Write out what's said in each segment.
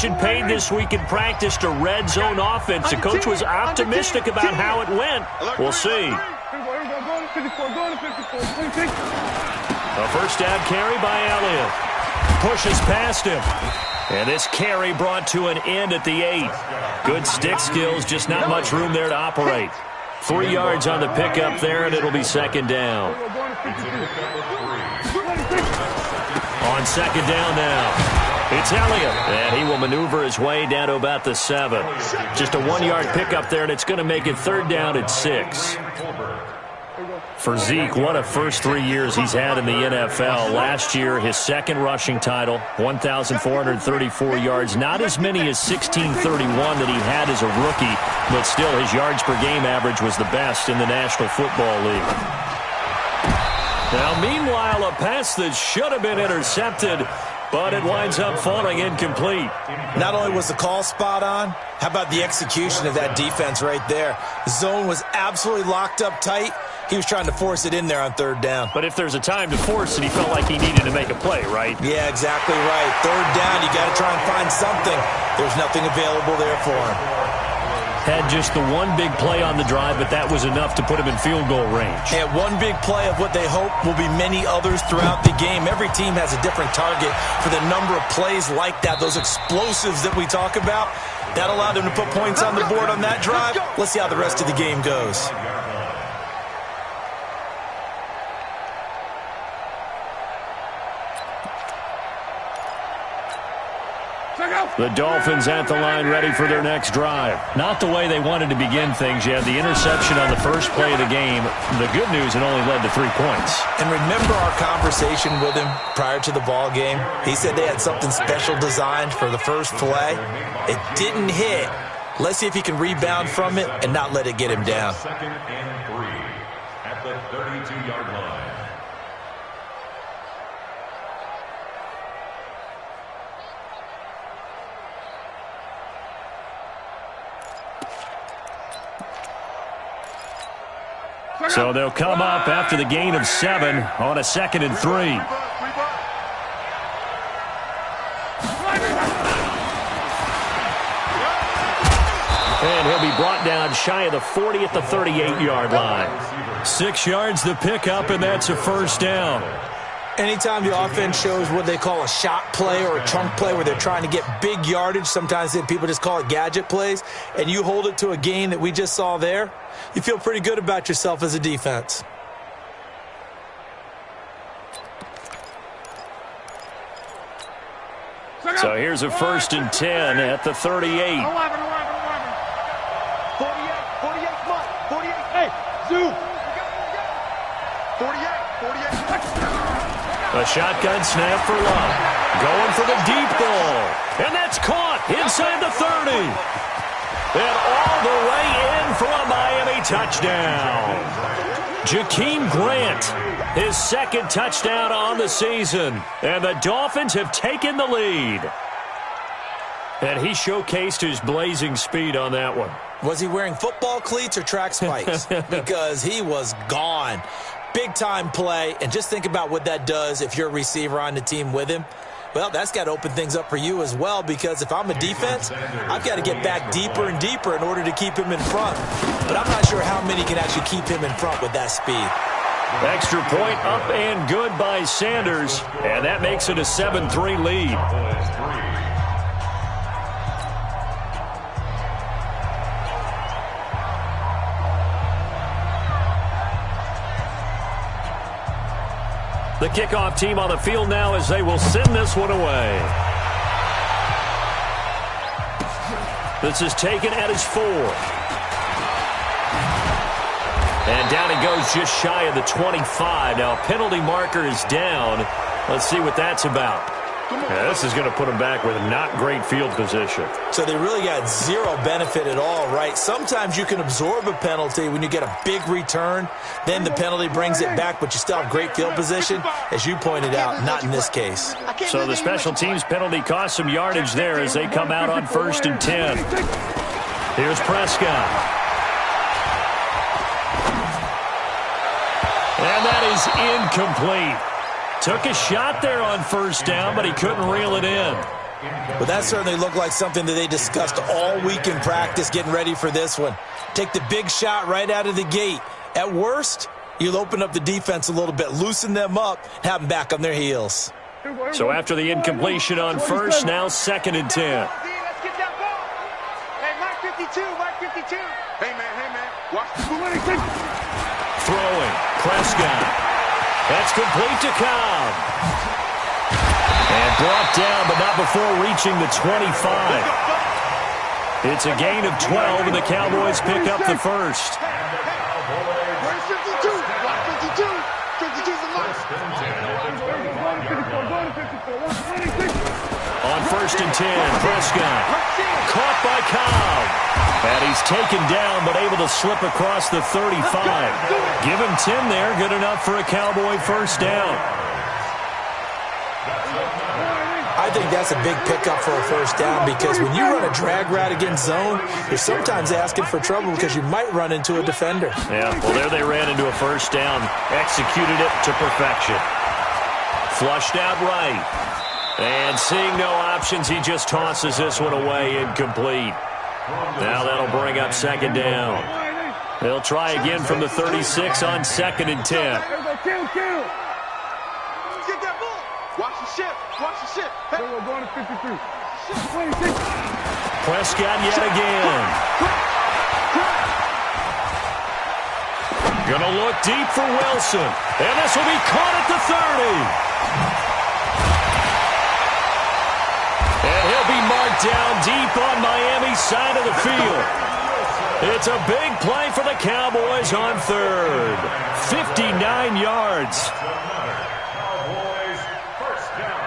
attention paid this week in practice to red zone offense. The coach was optimistic about how it went. We'll see. A first down carry by Elliott. Pushes past him. And this carry brought to an end at the 8. Good stick skills, just not much room there to operate. 3 yards on the pickup there, and it'll be second down. On second down now. It's Elliott, and he will maneuver his way down to about the 7. Just a 1-yard pickup there, and it's going to make it third down at 6. For Zeke, what a first 3 years he's had in the NFL. Last year, his second rushing title, 1,434 yards. Not as many as 1,631 that he had as a rookie, but still his yards per game average was the best in the National Football League. Now, meanwhile, a pass that should have been intercepted, but it winds up falling incomplete. Not only was the call spot on, how about the execution of that defense right there? The zone was absolutely locked up tight. He was trying to force it in there on third down. But if there's a time to force it, he felt like he needed to make a play, right? Yeah, exactly right. Third down, you got to try and find something. There's nothing available there for him. Had just the one big play on the drive, but that was enough to put him in field goal range. And one big play of what they hope will be many others throughout the game. Every team has a different target for the number of plays like that, those explosives that we talk about. That allowed them to put points on the board on that drive. Let's see how the rest of the game goes. The Dolphins at the line ready for their next drive. Not the way they wanted to begin things. You had the interception on the first play of the game. The good news, it only led to 3 points. And remember our conversation with him prior to the ball game? He said they had something special designed for the first play. It didn't hit. Let's see if he can rebound from it and not let it get him down. Second and 3 at the 32-yard line. So they'll come up after the gain of 7 on a 2nd and 3. And he'll be brought down shy of the 40 at the 38-yard line. 6 yards the pickup, and that's a first down. Anytime the offense shows what they call a shot play or a chunk play where they're trying to get big yardage, sometimes people just call it gadget plays, and you hold it to a gain that we just saw there, you feel pretty good about yourself as a defense. So here's a 1st and 10 at the 38. 48, hey, zoom. 48. A shotgun snap for Love. Going for the deep ball. And that's caught inside the 30. And all the way in for a Miami touchdown. Jakeem Grant, his 2nd touchdown on the season. And the Dolphins have taken the lead. And he showcased his blazing speed on that one. Was he wearing football cleats or track spikes? Because he was gone. Big-time play, and just think about what that does if you're a receiver on the team with him. Well, that's got to open things up for you as well, because if I'm a defense, I've got to get back deeper and deeper in order to keep him in front. But I'm not sure how many can actually keep him in front with that speed. Extra point up and good by Sanders, and that makes it a 7-3 lead. The kickoff team on the field now as they will send this one away. This is taken at his 4. And down he goes just shy of the 25. Now, penalty marker is down. Let's see what that's about. Yeah, this is going to put him back with not great field position. So they really got zero benefit at all, right? Sometimes you can absorb a penalty when you get a big return. Then the penalty brings it back, but you still have great field position. As you pointed out, not in this case. So the special teams penalty cost some yardage there as they come out on 1st and 10. Here's Prescott. And that is incomplete. Took a shot there on 1st down, but he couldn't reel it in. Well, that certainly looked like something that they discussed all week in practice getting ready for this one. Take the big shot right out of the gate. At worst, you'll open up the defense a little bit, loosen them up, have them back on their heels. So after the incompletion on first, now 2nd and 10. Let's get that ball. Hey, Mark 52, Mark 52. Hey, man, watch the Throwing, Prescott. That's complete to Cobb. And brought down, but not before reaching the 25. It's a gain of 12, and the Cowboys pick up the first. Where's 52? Watch 52. 52's the mark. On 1st and 10, Prescott. Caught by Cobb. And he's taken down, but able to slip across the 35. Give him 10 there, good enough for a Cowboy first down. I think that's a big pickup for a first down because when you run a drag route against zone, you're sometimes asking for trouble because you might run into a defender. Yeah, well, there they ran into a first down. Executed it to perfection. Flushed out right. And seeing no options, he just tosses this one away, incomplete. Now that'll bring up 2nd down. They'll try again from the 36 on 2nd and 10. Get that ball. Watch the ship. Watch the ship. Hey, we're going to 53. Prescott yet again. Gonna look deep for Wilson. And this will be caught at the 30. And he'll be marked down deep on Miami's side of the field. It's a big play for the Cowboys on 3rd. 59 yards. Cowboys first down.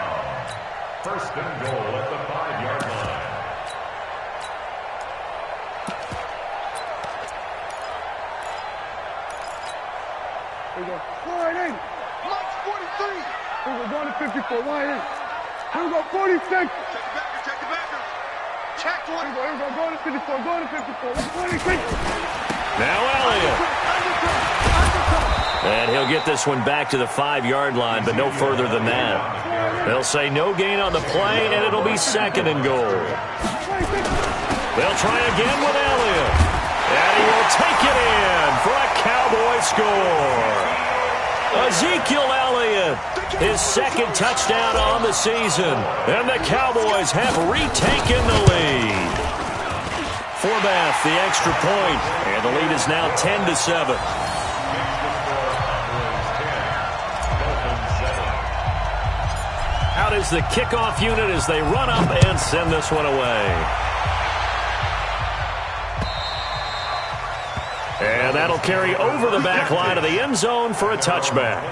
1st and goal at the 5-yard line. Here we go. Wide in. March 43. We're going to 54. Wide in. Here we go. 46. Check the backer. Check 20. Here we go. Going to 54. Going to 54. 26. Now Elliott. And he'll get this one back to the 5-yard line, but no further than that. They'll say no gain on the play, and it'll be 2nd and goal. They'll try again with Elliott. And he will take it in for a Cowboy score. Ezekiel Elliott, his 2nd touchdown on the season. And the Cowboys have retaken the lead. Forbath, the extra point, and the lead is now 10-7. Out is the kickoff unit as they run up and send this one away. And that'll carry over the back line of the end zone for a touchback.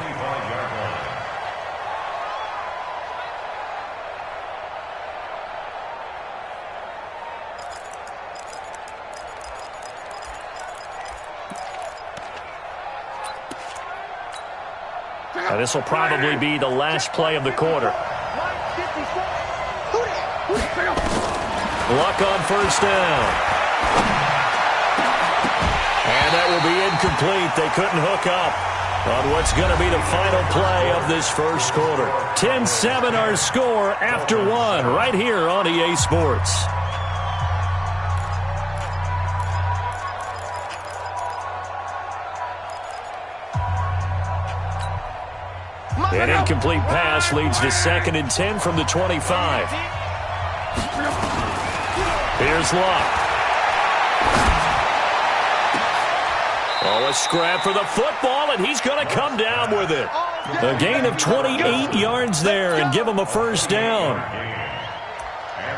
And this will probably be the last play of the quarter. Luck on first down. And that will be incomplete. They couldn't hook up on what's going to be the final play of this first quarter. 10-7 our score after 1 right here on EA Sports. An incomplete pass leads to 2nd and 10 from the 25. Here's Luck. Oh, a scrap for the football, and he's going to come down with it. A gain of 28 yards there and give him a first down.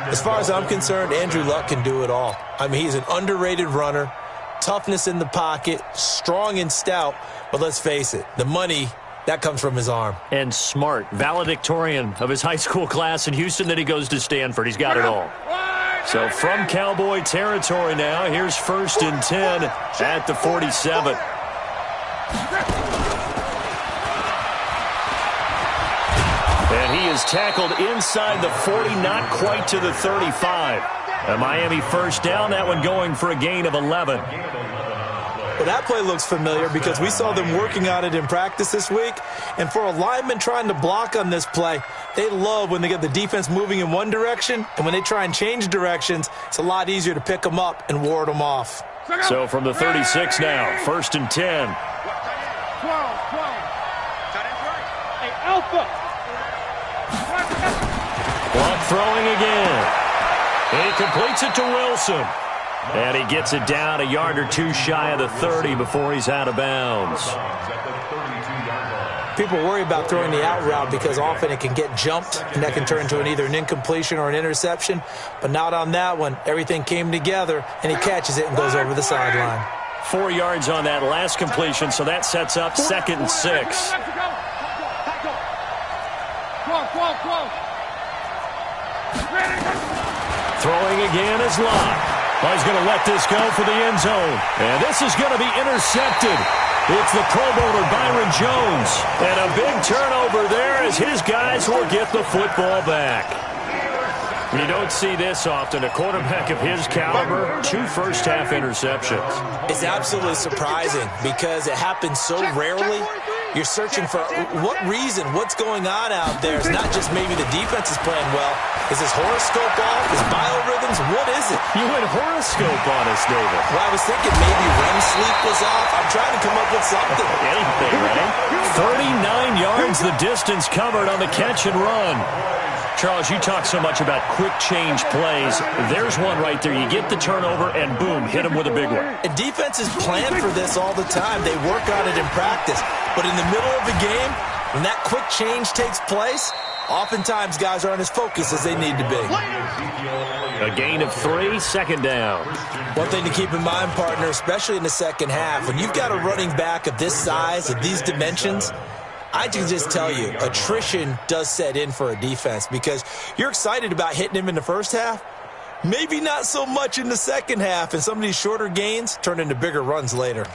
As far as I'm concerned, Andrew Luck can do it all. I mean, he's an underrated runner, toughness in the pocket, strong and stout, but let's face it, the money, that comes from his arm. And smart, valedictorian of his high school class in Houston, then he goes to Stanford. He's got it all. So from Cowboy territory now, here's 1st and 10 at the 47. And he is tackled inside the 40, not quite to the 35. A Miami first down, that one going for a gain of 11. Well, that play looks familiar because we saw them working on it in practice this week. And for a lineman trying to block on this play, they love when they get the defense moving in one direction, and when they try and change directions, it's a lot easier to pick them up and ward them off. So from the 36 now, 1st and 10. 12. Hey, Alpha. Clock throwing again. He completes it to Wilson. And he gets it down a yard or two shy of the 30 before he's out of bounds. People worry about throwing the out route because often it can get jumped, and that can turn into either an incompletion or an interception. But not on that one. Everything came together, and he catches it and goes over the sideline. 4 yards on that last completion, so that sets up 2nd and 6. 12. Throwing again is Locke. Oh, he's going to let this go for the end zone. And this is going to be intercepted. It's the Pro Bowler Byron Jones. And a big turnover there as his guys will get the football back. You don't see this often. A quarterback of his caliber, 2 first-half interceptions. It's absolutely surprising because it happens so rarely. You're searching for what reason, what's going on out there. It's not just maybe the defense is playing well. Is his horoscope off? His biorhythms? What is it? You went horoscope on us, David. Well, I was thinking maybe REM sleep was off. I'm trying to come up with something. Anything, right? 39 yards the distance covered on the catch and run. Charles, you talk so much about quick change plays. There's one right there. You get the turnover, and boom, hit him with a big one. And defenses plan for this all the time. They work on it in practice. But in the middle of the game, when that quick change takes place, oftentimes guys aren't as focused as they need to be. A gain of 3, 2nd down. One thing to keep in mind, partner, especially in the second half, when you've got a running back of this size, of these dimensions, I can just tell you, attrition does set in for a defense because you're excited about hitting him in the first half. Maybe not so much in the second half, and some of these shorter gains turn into bigger runs later.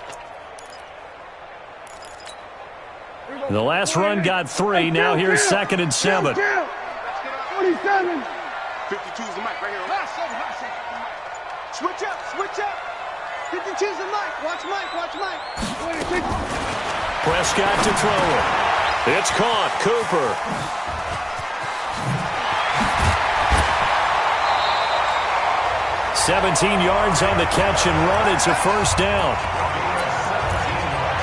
The last run got 3. Now here's 2nd and 7. 47. 52 is the mic right here. Last second. Switch up. 52 is the mic. Watch Mike. Prescott to throw it. It's caught. Cooper. $17 yards on the catch and run. It's a first down.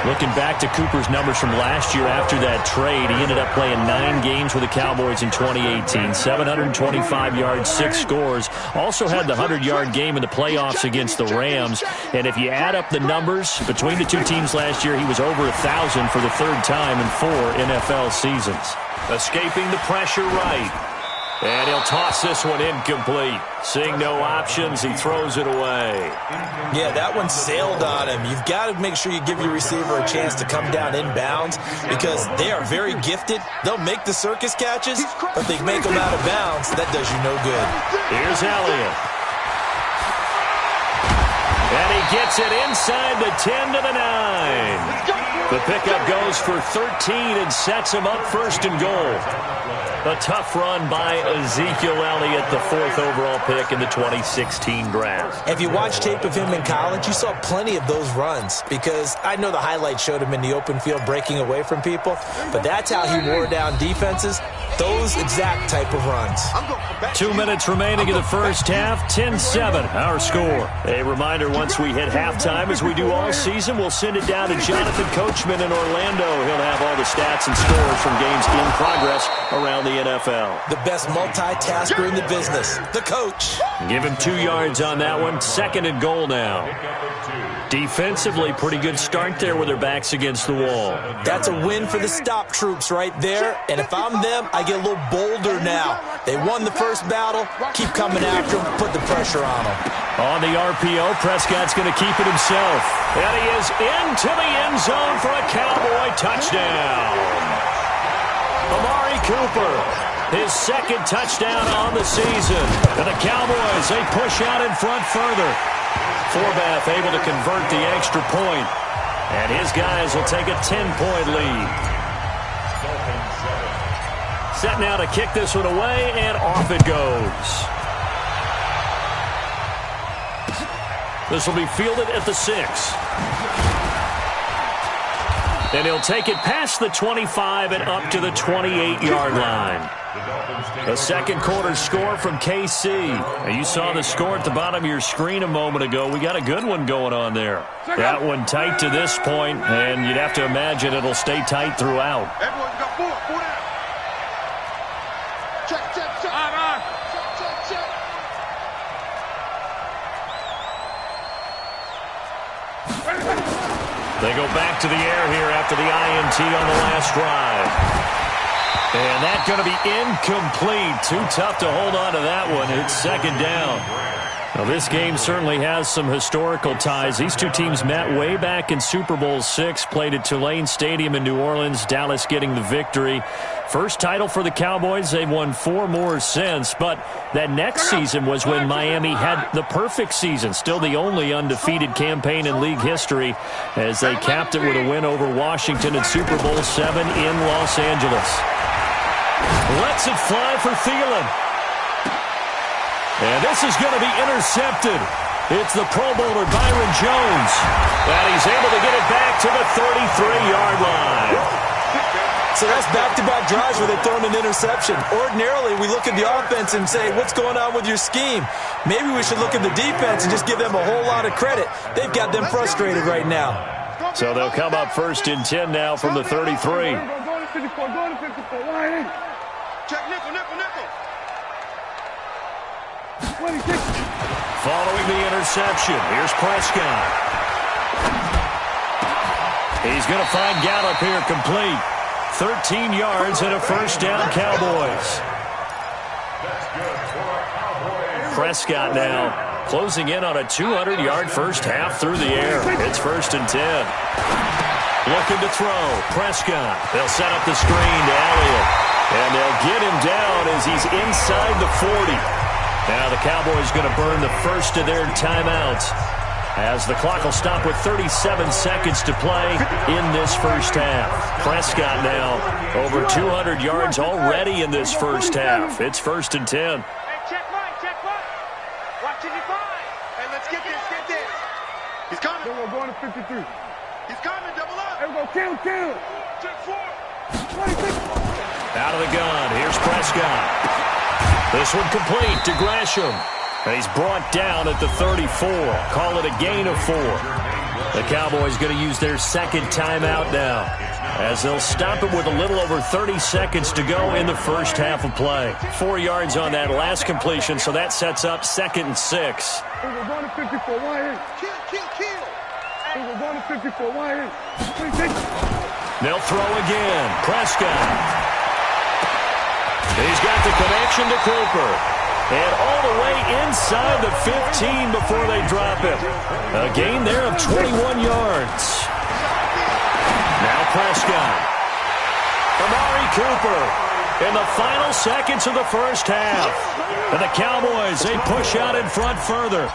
Looking back to Cooper's numbers from last year after that trade, he ended up playing 9 games with the Cowboys in 2018. 725 yards, 6 scores. Also had the 100-yard game in the playoffs against the Rams. And if you add up the numbers between the two teams last year, he was over 1,000 for the 3rd time in 4 NFL seasons. Escaping the pressure right. And he'll toss this one incomplete. Seeing no options, he throws it away. Yeah, that one sailed on him. You've got to make sure you give your receiver a chance to come down inbounds because they are very gifted. They'll make the circus catches, but they make them out of bounds. That does you no good. Here's Elliott. And he gets it inside the 10 to the 9. The pickup goes for 13 and sets him up 1st and goal. A tough run by Ezekiel Elliott, the 4th overall pick in the 2016 draft. If you watch tape of him in college, you saw plenty of those runs because I know the highlights showed him in the open field breaking away from people, but that's how he wore down defenses, those exact type of runs. 2 minutes remaining in the first half, 10-7, our score. A reminder, once we hit halftime, as we do all season, we'll send it down to Jonathan Coachman in Orlando. He'll have all the stats and scores from games in progress around the NFL. The best multitasker in the business, the coach. Give him 2 yards on that one. 2nd and goal now. Defensively, pretty good start there with their backs against the wall. That's a win for the stop troops right there. And if I'm them, I get a little bolder now. They won the first battle. Keep coming after them. Put the pressure on them. On the RPO, Prescott's going to keep it himself. And he is into the end zone for a Cowboy touchdown. Amari Cooper, his 2nd touchdown on the season. And the Cowboys, they push out in front further. Forbath able to convert the extra point. And his guys will take a 10-point lead. Set now to kick this one away, and off it goes. This will be fielded at the 6. And he'll take it past the 25 and up to the 28-yard line. A second quarter score from KC. Now, you saw the score at the bottom of your screen a moment ago. We got a good one going on there. That one tight to this point, and you'd have to imagine it'll stay tight throughout. Everyone got four down. Check. Check. They go back to the air here after the INT on the last drive. And that's going to be incomplete. Too tough to hold on to that one. It's second down. Now, this game certainly has some historical ties. These two teams met way back in Super Bowl VI, played at Tulane Stadium in New Orleans, Dallas getting the victory. First title for the Cowboys. They've won 4 more since. But that next season was when Miami had the perfect season, still the only undefeated campaign in league history, as they capped it with a win over Washington in Super Bowl VII in Los Angeles. Lets it fly for Thielen. And this is going to be intercepted. It's the Pro Bowler Byron Jones. And he's able to get it back to the 33-yard line. So that's back-to-back drives where they've thrown an interception. Ordinarily, we look at the offense and say, what's going on with your scheme? Maybe we should look at the defense and just give them a whole lot of credit. They've got them frustrated right now. So they'll come up 1st and 10 now from the 33. Go to 54. Line in. Check nickel. Following the interception, here's Prescott. He's going to find Gallup here complete. 13 yards and a first down, Cowboys. Prescott now closing in on a 200-yard first half through the air. It's 1st and 10. Looking to throw. Prescott. They'll set up the screen to Elliott. And they'll get him down as he's inside the 40. Now the Cowboys going to burn the first of their timeouts, as the clock will stop with 37 seconds to play in this first half. Prescott now over 200 yards already in this first half. It's 1st and 10. Hey, check right. Watch it, define. Hey, let's get this. He's coming. We're going to 53. He's coming, double up. Hey, we're going to kill. Check 4. 26. Out of the gun, here's Prescott. This one complete to Gresham. And he's brought down at the 34. Call it a gain of 4. The Cowboys going to use their second timeout now, as they'll stop it with a little over 30 seconds to go in the first half of play. 4 yards on that last completion, so that sets up 2nd and 6. We're going to 54. Line in. Kill. We're going to 54. Line in. They'll throw again. Prescott. He's got the connection to Cooper. And all the way inside the 15 before they drop him. A gain there of 21 yards. Now Prescott. Amari Cooper in the final seconds of the first half. And the Cowboys, they push out in front further.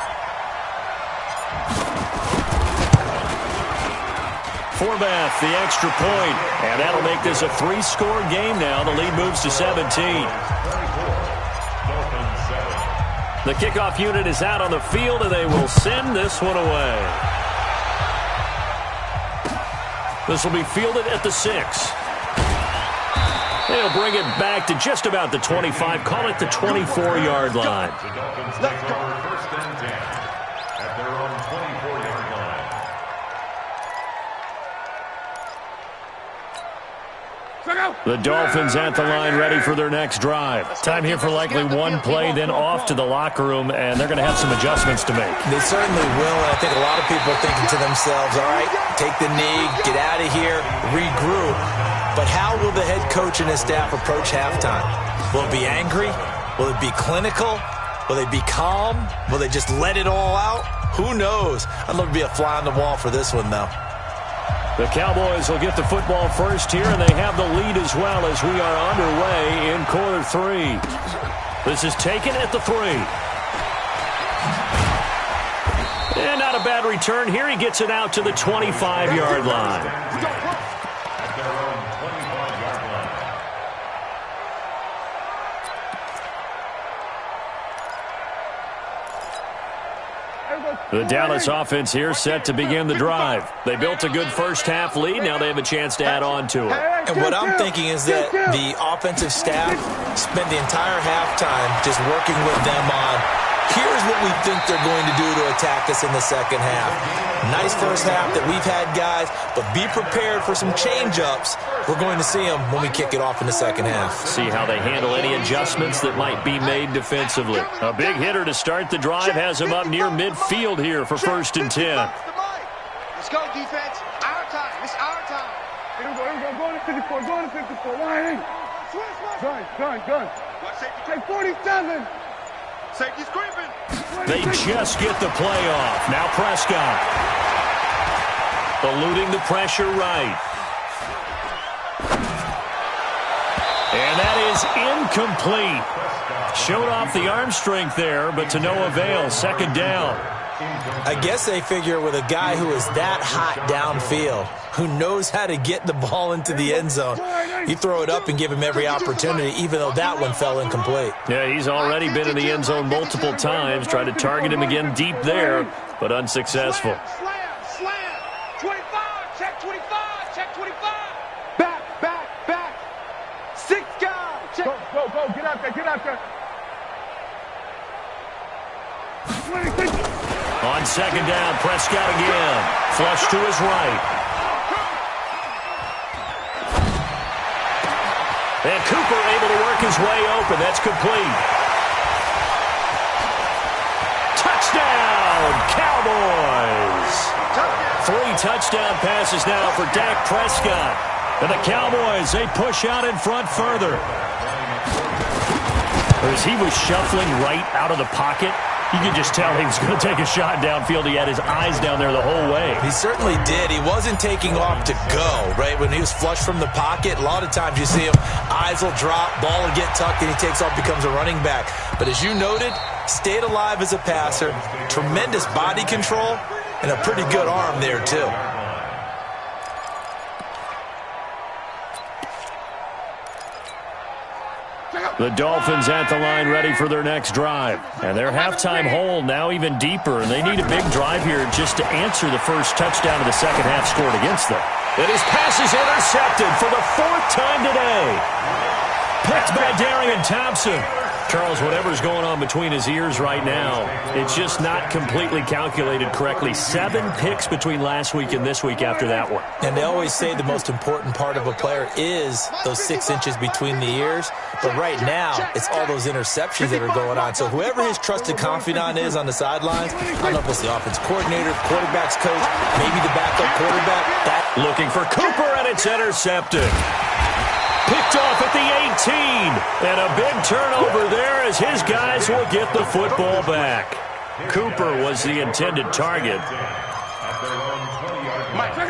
Forbath, the extra point, and that'll make this a 3-score game now. The lead moves to 17. The kickoff unit is out on the field, and they will send this one away. This will be fielded at the 6. They'll bring it back to just about the 25, call it the 24-yard line. Let's go. 1st and 10 at their own 24-yard line. The Dolphins at the line ready for their next drive. Time here for likely one play, then off to the locker room, and they're going to have some adjustments to make. They certainly will, and I think a lot of people are thinking to themselves, all right, take the knee, get out of here, regroup. But how will the head coach and his staff approach halftime? Will it be angry? Will it be clinical? Will they be calm? Will they just let it all out? Who knows? I'd love to be a fly on the wall for this one, though. The Cowboys will get the football first here, and they have the lead as well as we are underway in quarter 3. This is taken at the 3. And not a bad return here. He gets it out to the 25-yard line. At their own 25-yard line. The Dallas offense here set to begin the drive. They built a good first-half lead. Now they have a chance to add on to it. And what I'm thinking is that the offensive staff spent the entire halftime just working with them on, here's what we think they're going to do to attack us in the second half. Nice first half that we've had, guys, but be prepared for some change-ups. We're going to see them when we kick it off in the second half. See how they handle any adjustments that might be made defensively. A big hitter to start the drive has him up near midfield here for 1st and 10. Let's go, defense. Our time. It's our time. Here we go. Go to 54. Go to 54. Line in. Gun. Take 47. Safety's creeping. They just get the play off. Now Prescott. Eluding the pressure right. And that is incomplete. Showed off the arm strength there, but to no avail. 2nd down. I guess they figure with a guy who is that hot downfield, who knows how to get the ball into the end zone, you throw it up and give him every opportunity, even though that one fell incomplete. Yeah, he's already been in the end zone multiple times. Tried to target him again deep there, but unsuccessful. Slam. 25. Check 25. Check 25. Back. 6 guys. Check. Go. Get out there. 26. On 2nd down, Prescott again. Flush to his right. And Cooper able to work his way open. That's complete. Touchdown, Cowboys! 3 touchdown passes now for Dak Prescott. And the Cowboys, they push out in front further. As he was shuffling right out of the pocket, you could just tell he was going to take a shot downfield. He had his eyes down there the whole way. He certainly did. He wasn't taking off to go, right? When he was flushed from the pocket, a lot of times you see him, eyes will drop, ball will get tucked, and he takes off, becomes a running back. But as you noted, stayed alive as a passer, tremendous body control, and a pretty good arm there, too. The Dolphins at the line ready for their next drive. And their halftime hole now even deeper, and they need a big drive here just to answer the first touchdown of the second half scored against them. And his pass is intercepted for the 4th time today. Picked by Darian Thompson. Charles, whatever's going on between his ears right now, it's just not completely calculated correctly. 7 picks between last week and this week after that one. And they always say the most important part of a player is those 6 inches between the ears. But right now, it's all those interceptions that are going on. So whoever his trusted confidant is on the sidelines, I don't know if it's the offense coordinator, quarterback's coach, maybe the backup quarterback. Looking for Cooper, and it's intercepted. Picked off at the 18. And a big turnover there as his guys will get the football back. Cooper was the intended target.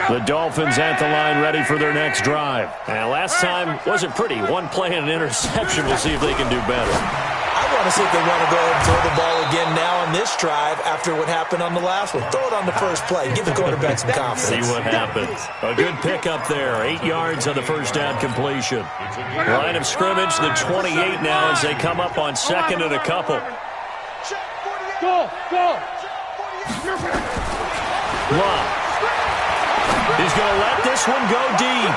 The Dolphins at the line ready for their next drive. And last time wasn't pretty. 1 play and an interception. We'll see if they can do better. I want to see if they want to go ahead and throw the ball again now on this drive after what happened on the last one. Throw it on the first play. Give the quarterback some confidence. See what happens. A good pickup there. 8 yards on the first down completion. Line of scrimmage, the 28 now as they come up on 2nd and a couple. Go. Love. He's going to let this one go deep.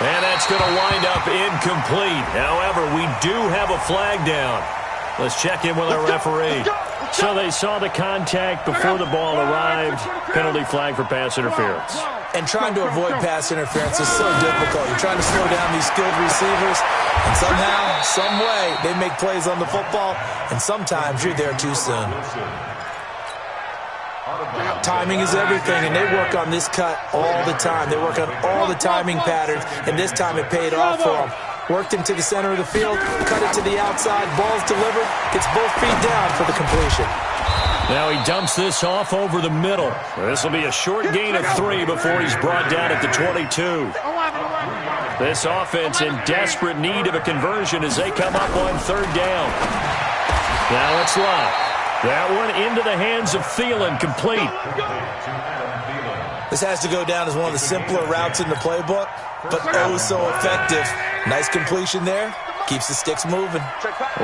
And that's going to wind up incomplete. However, we do have a flag down. Let's check in with our referee. So they saw the contact before the ball arrived. Penalty flag for pass interference. And trying to avoid pass interference is so difficult. You're trying to slow down these skilled receivers, and somehow, some way, they make plays on the football, and sometimes you're there too soon. Timing is everything, and they work on this cut all the time. They work on all the timing patterns, and this time it paid off for them. Worked him to the center of the field, cut it to the outside, ball's delivered, gets both feet down for the completion. Now he dumps this off over the middle. This will be a short gain of 3 before he's brought down at the 22. This offense in desperate need of a conversion as they come up on 3rd down. Now it's Love. That one into the hands of Thielen, complete. This has to go down as one of the simpler routes in the playbook, but oh so effective. Nice completion there Keeps the sticks moving.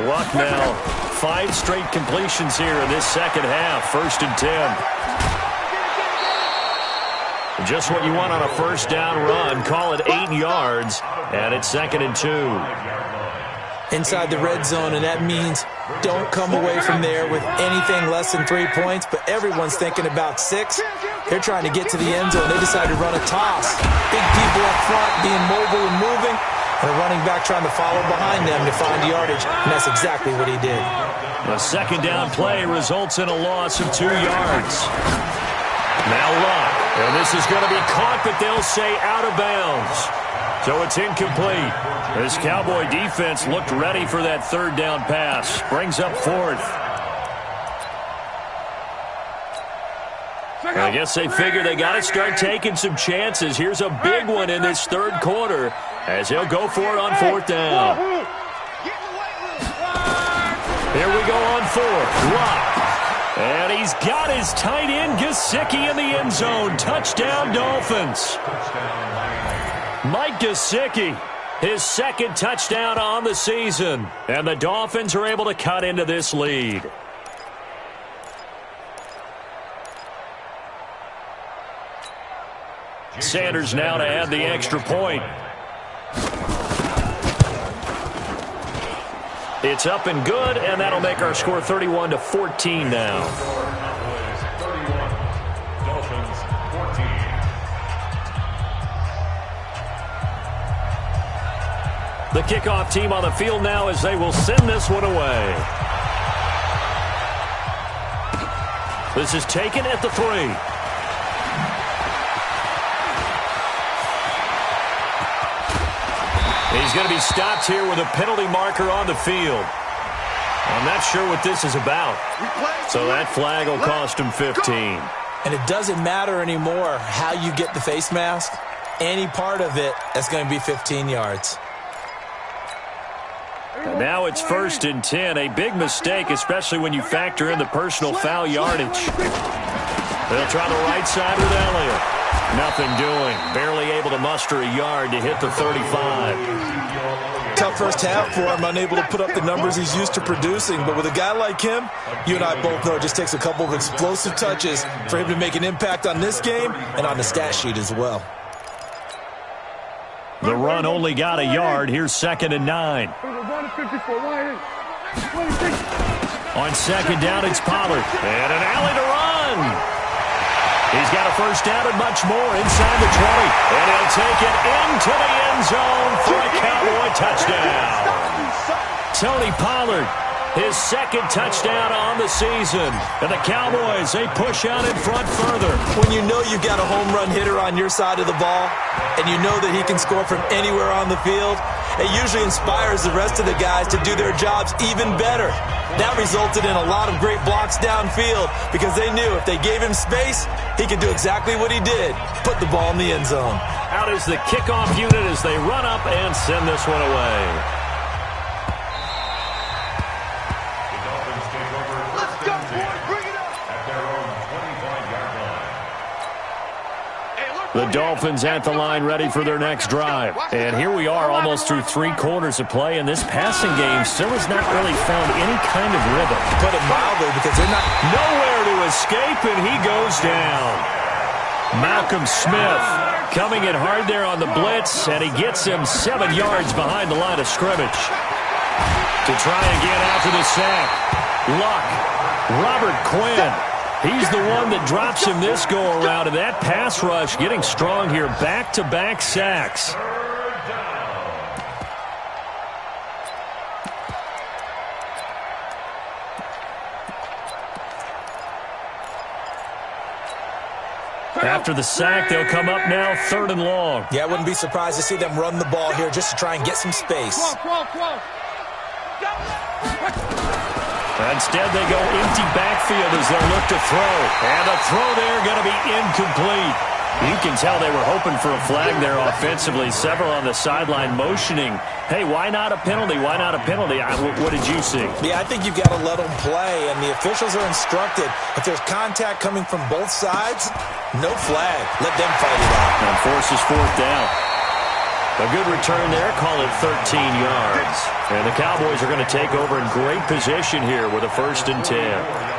Luck now. 5 straight completions here in this second half. 1st and 10. Just what you want on a first down run. Call it 8 yards. And it's 2nd and 2. Inside the red zone, and that means don't come away from there with anything less than 3 points, but everyone's thinking about 6. They're trying to get to the end zone. They decide to run a toss. Big people up front being mobile and moving, and a running back trying to follow behind them to find yardage, and that's exactly what he did. A second down play results in a loss of 2 yards. Now Luck, and this is going to be caught, but they'll say out of bounds. So it's incomplete. This Cowboy defense looked ready for that 3rd down pass. Brings up 4th. I guess they figure they got to start taking some chances. Here's a big one in this 3rd quarter as he'll go for it on 4th down. Here we go on 4th. Luck. And he's got his tight end Gesicki in the end zone. Touchdown, Dolphins. Mike Gesicki, his 2nd touchdown on the season. And the Dolphins are able to cut into this lead. Sanders now to add the extra point. It's up and good, and that'll make our score 31-14 now. Dolphins 14. The kickoff team on the field now as they will send this one away. This is taken at the 3. He's going to be stopped here with a penalty marker on the field. I'm not sure what this is about. So that flag will cost him 15. And it doesn't matter anymore how you get the face mask. Any part of it, that's going to be 15 yards. And now it's 1st and 10. A big mistake, especially when you factor in the personal foul yardage. They'll try the right side with Elliott. Nothing doing. Barely able to muster a yard to hit the 35. Tough first half for him, unable to put up the numbers he's used to producing. But with a guy like him, you and I both know it just takes a couple of explosive touches for him to make an impact on this game and on the stat sheet as well. The run only got a yard. Here's 2nd and 9. On 2nd down, it's Pollard. And an alley to run. He's got a first down and much more inside the 20. And he'll take it into the end zone for a Cowboy touchdown. Tony Pollard, his 2nd touchdown on the season. And the Cowboys, they push out in front further. When you know you've got a home run hitter on your side of the ball, and you know that he can score from anywhere on the field, it usually inspires the rest of the guys to do their jobs even better. That resulted in a lot of great blocks downfield because they knew if they gave him space, he could do exactly what he did, put the ball in the end zone. Out is the kickoff unit as they run up and send this one away. The Dolphins take over 1st and 10 at their own 25-yard line. The Dolphins at the line ready for their next drive. And here we are almost through 3 quarters of play, and this passing game still has not really found any kind of rhythm. Put it mildly because they're not nowhere to escape, and he goes down. Malcolm Smith coming in hard there on the blitz, and he gets him 7 yards behind the line of scrimmage. To try again after the sack. Luck. Robert Quinn. He's the one that drops him this go-around, and that pass rush getting strong here. Back-to-back sacks. After the sack, they'll come up now 3rd and long. Yeah, I wouldn't be surprised to see them run the ball here just to try and get some space. Instead, they go empty backfield as they'll look to throw. And the throw there going to be incomplete. You can tell they were hoping for a flag there offensively. Several on the sideline motioning. Hey, why not a penalty? Why not a penalty? What did you see? Yeah, I think you've got to let them play, and the officials are instructed. If there's contact coming from both sides, no flag. Let them fight it out. And forces 4th down. A good return there, call it 13 yards. And the Cowboys are going to take over in great position here with a 1st and 10.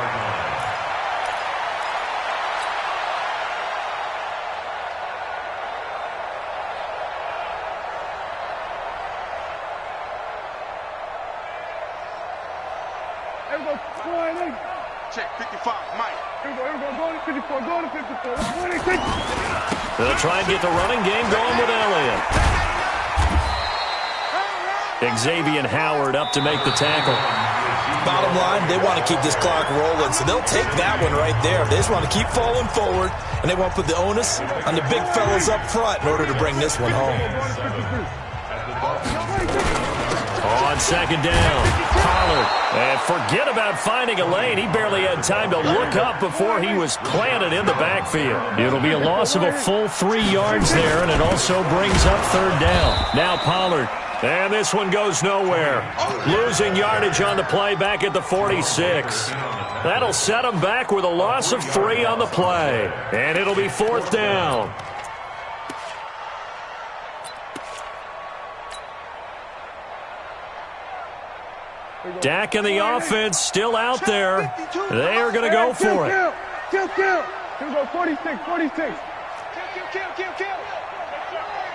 Check 55, Mike. Here we go, go to 54, go to 54. 26. They'll try and get the running game going with Elliott. Xavier Howard up to make the tackle. Bottom line, they want to keep this clock rolling, so they'll take that one right there. They just want to keep falling forward, and they want to put the onus on the big fellas up front in order to bring this one home. On 2nd down, Pollard. And forget about finding a lane. He barely had time to look up before he was planted in the backfield. It'll be a loss of a full 3 yards there, and it also brings up 3rd down. Now Pollard. And this one goes nowhere. Losing yardage on the play back at the 46. That'll set him back with a loss of 3 on the play. And it'll be 4th down. Dak and the offense still out there. They are going to go for it. Kill. Here we go, 46. Kill.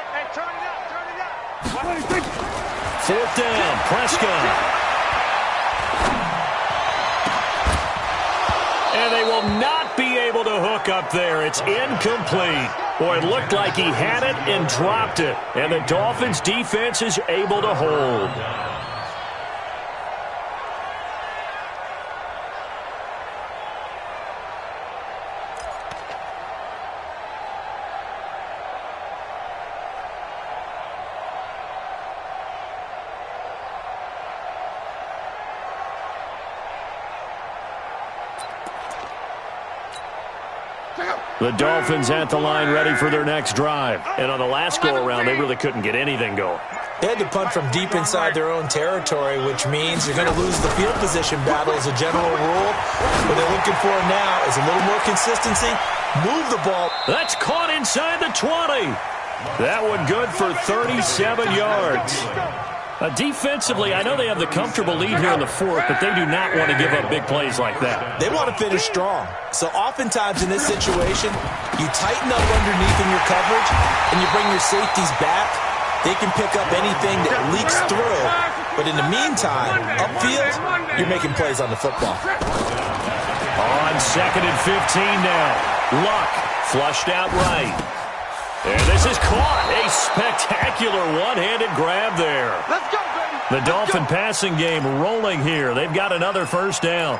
Hey, turn it up. 26. 4th down, Prescott. And they will not be able to hook up there. It's incomplete. Boy, it looked like he had it and dropped it. And the Dolphins' defense is able to hold. The Dolphins at the line ready for their next drive. And on the last go-around, they really couldn't get anything going. They had to punt from deep inside their own territory, which means you're going to lose the field position battle as a general rule. What they're looking for now is a little more consistency. Move the ball. That's caught inside the 20. That one good for 37 yards. Defensively, I know they have the comfortable lead here in the 4th, but they do not want to give up big plays like that. They want to finish strong. So oftentimes in this situation, you tighten up underneath in your coverage, and you bring your safeties back. They can pick up anything that leaks through. But in the meantime, upfield, you're making plays on the football. On 2nd and 15 now. Luck flushed out right. And this is caught. A spectacular one-handed grab there. Let's go, baby. The Dolphin passing game rolling here. They've got another 1st down.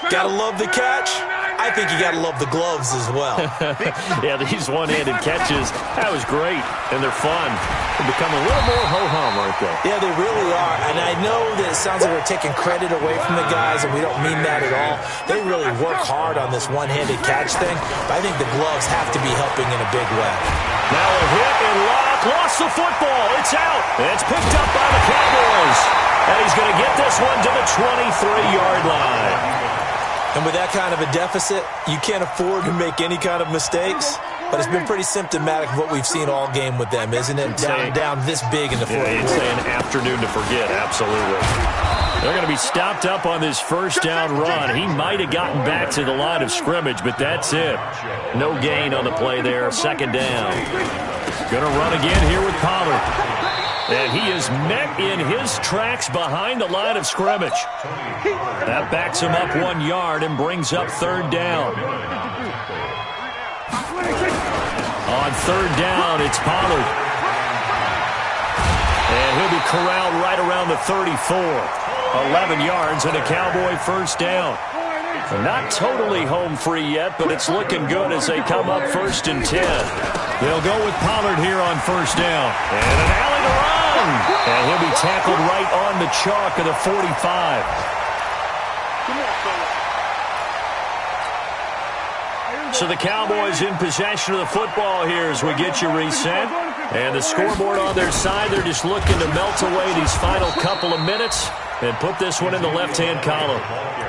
Gotta love the catch. I think you gotta love the gloves as well. Yeah, these one-handed catches, that was great. And they're fun. They become a little more ho-hum, aren't they? Yeah, they really are. And I know that it sounds like we're taking credit away from the guys, and we don't mean that at all. They really work hard on this one-handed catch thing. But I think the gloves have to be helping in a big way. Now a hit and Locke lost the football. It's out. And it's picked up by the Cowboys. And he's going to get this one to the 23-yard line. And with that kind of a deficit, you can't afford to make any kind of mistakes. But it's been pretty symptomatic of what we've seen all game with them, isn't it? Down this big in the 4th. Yeah, it's an afternoon to forget, absolutely. They're going to be stopped up on this 1st down run. He might have gotten back to the line of scrimmage, but that's it. No gain on the play there, 2nd down. Going to run again here with Pollard. And he is met in his tracks behind the line of scrimmage. That backs him up 1 yard and brings up 3rd down. On 3rd down, it's Pollard. And he'll be corralled right around the 34. 11 yards and a Cowboy 1st down. Not totally home free yet, but it's looking good as they come up 1st and 10. They'll go with Pollard here on 1st down. And an alley to run. And he'll be tackled right on the chalk of the 45. So the Cowboys in possession of the football here as we get you reset. And the scoreboard on their side, they're just looking to melt away these final couple of minutes and put this one in the left-hand column.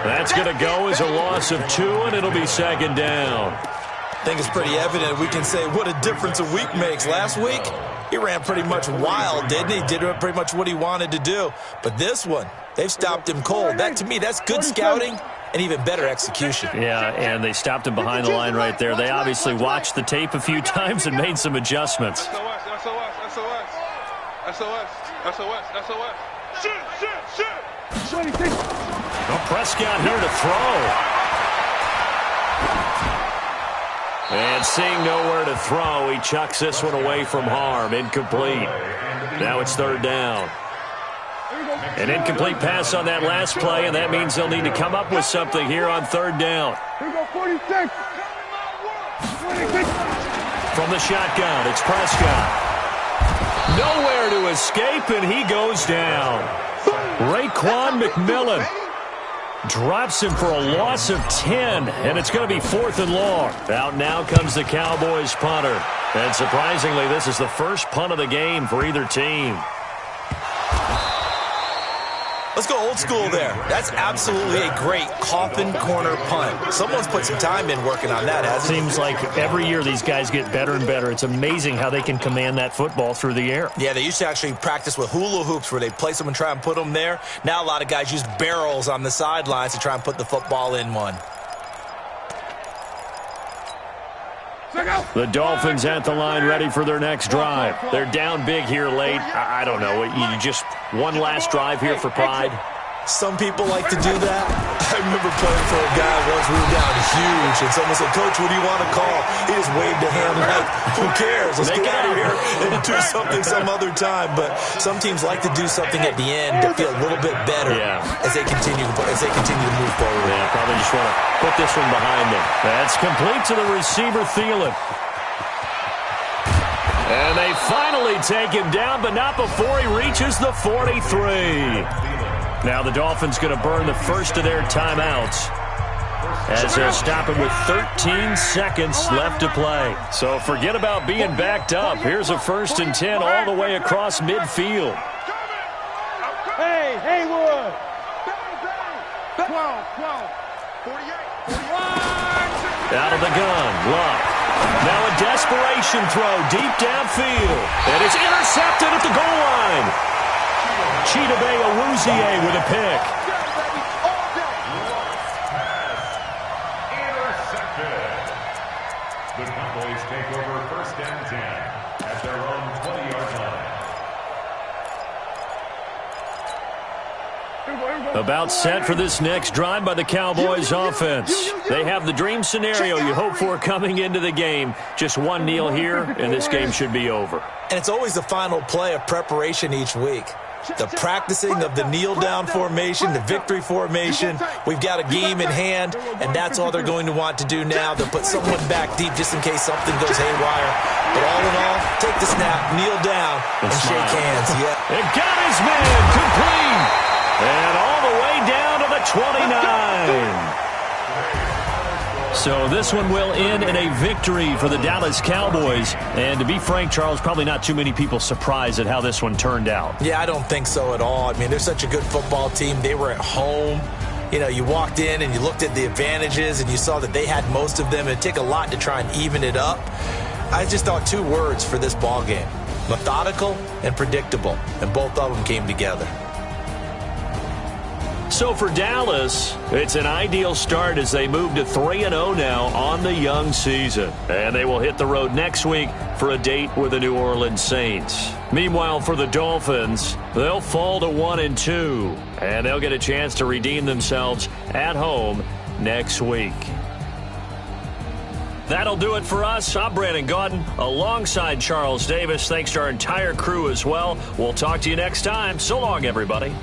That's going to go as a loss of 2, and it'll be 2nd down. I think it's pretty evident. We can say what a difference a week makes. Last week, he ran pretty much wild, didn't he? Did pretty much what he wanted to do. But this one, they've stopped him cold. That, to me, that's good scouting and even better execution. Yeah, and they stopped him behind the line right there. They obviously watched the tape a few times and made some adjustments. SOS. Shit. Well, Prescott here to throw. And seeing nowhere to throw, he chucks this one away from harm. Incomplete. Now it's third down. An incomplete pass on that last play, and that means they'll need to come up with something here on third down. Here we go, 46. 26. From the shotgun, it's Prescott. Nowhere to escape, and he goes down. Raekwon McMillan drops him for a loss of 10, and it's going to be 4th and long. Out now comes the Cowboys punter. And surprisingly, this is the first punt of the game for either team. Let's go old school there. That's absolutely a great coffin corner punt. Someone's put some time in working on that, hasn't it? Seems like every year these guys get better and better. It's amazing how they can command that football through the air. Yeah, they used to actually practice with hula hoops where they place them and try and put them there. Now a lot of guys use barrels on the sidelines to try and put the football in one. The Dolphins at the line ready for their next drive. They're down big here late. I don't know. You just one last drive here for pride? Some people like to do that. I remember playing for a guy once. We were down huge, and someone said, "Coach, what do you want to call?" He just waved a hand like, "Who cares? Let's get out of here and do something some other time." But some teams like to do something at the end to feel a little bit better as they continue to move forward. Yeah, probably just want to put this one behind them. That's complete to the receiver, Thielen. And they finally take him down, but not before he reaches the 43. Now the Dolphins going to burn the first of their timeouts as they'll stop him with 13 seconds left to play. So forget about being backed up. Here's a 1st and 10 all the way across midfield. Hey, Haywood. 12, 48. Out of the gun, Luck. Now a desperation throw deep downfield. And it's intercepted at the goal line. Chidobe Awuzie with a pick. Intercepted. The Cowboys take over 1st and 10 at their own 20-yard line. About set for this next drive by the Cowboys offense. They have the dream scenario you hope for coming into the game. Just one kneel here, and this game should be over. And it's always the final play of preparation each week. The practicing of the kneel-down formation, the victory formation. We've got a game in hand, and that's all they're going to want to do now. They'll put someone back deep just in case something goes haywire. But all in all, take the snap, kneel down, and shake hands. Yeah. It got his man complete. And all the way down to the 29. So this one will end in a victory for the Dallas Cowboys. And to be frank, Charles, probably not too many people surprised at how this one turned out. Yeah, I don't think so at all. I mean, they're such a good football team. They were at home. You know, you walked in and you looked at the advantages and you saw that they had most of them. It'd take a lot to try and even it up. I just thought 2 words for this ball game: methodical and predictable. And both of them came together. So for Dallas, it's an ideal start as they move to 3-0 now on the young season. And they will hit the road next week for a date with the New Orleans Saints. Meanwhile, for the Dolphins, they'll fall to 1-2. And they'll get a chance to redeem themselves at home next week. That'll do it for us. I'm Brandon Gaudin alongside Charles Davis. Thanks to our entire crew as well. We'll talk to you next time. So long, everybody.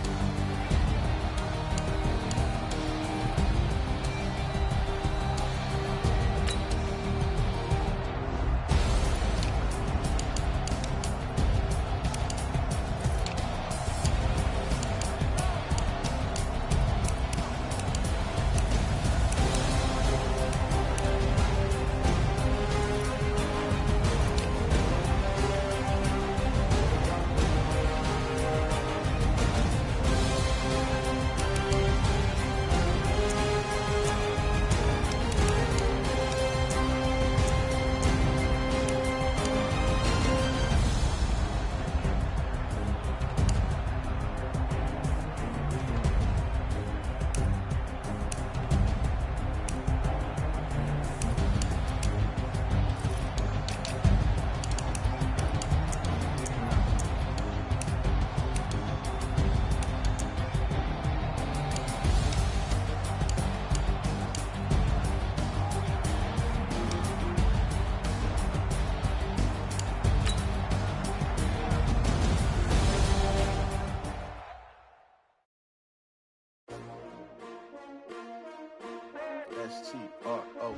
S-T-R-O.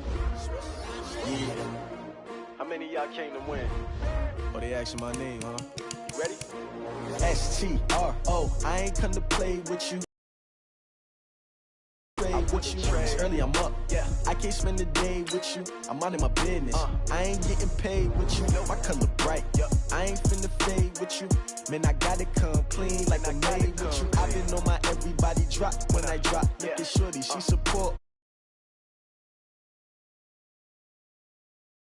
Yeah. How many of y'all came to win? Oh, they asking my name, huh? Ready? S-T-R-O. I ain't come to play with you. It's early, I'm up. Yeah, I can't spend the day with you. I'm minding my business. I ain't getting paid with you. My color bright. I ain't finna fade with you. Man, I gotta come clean like I made with you. I've been on my everybody drop when I drop. Look at shorty, she support.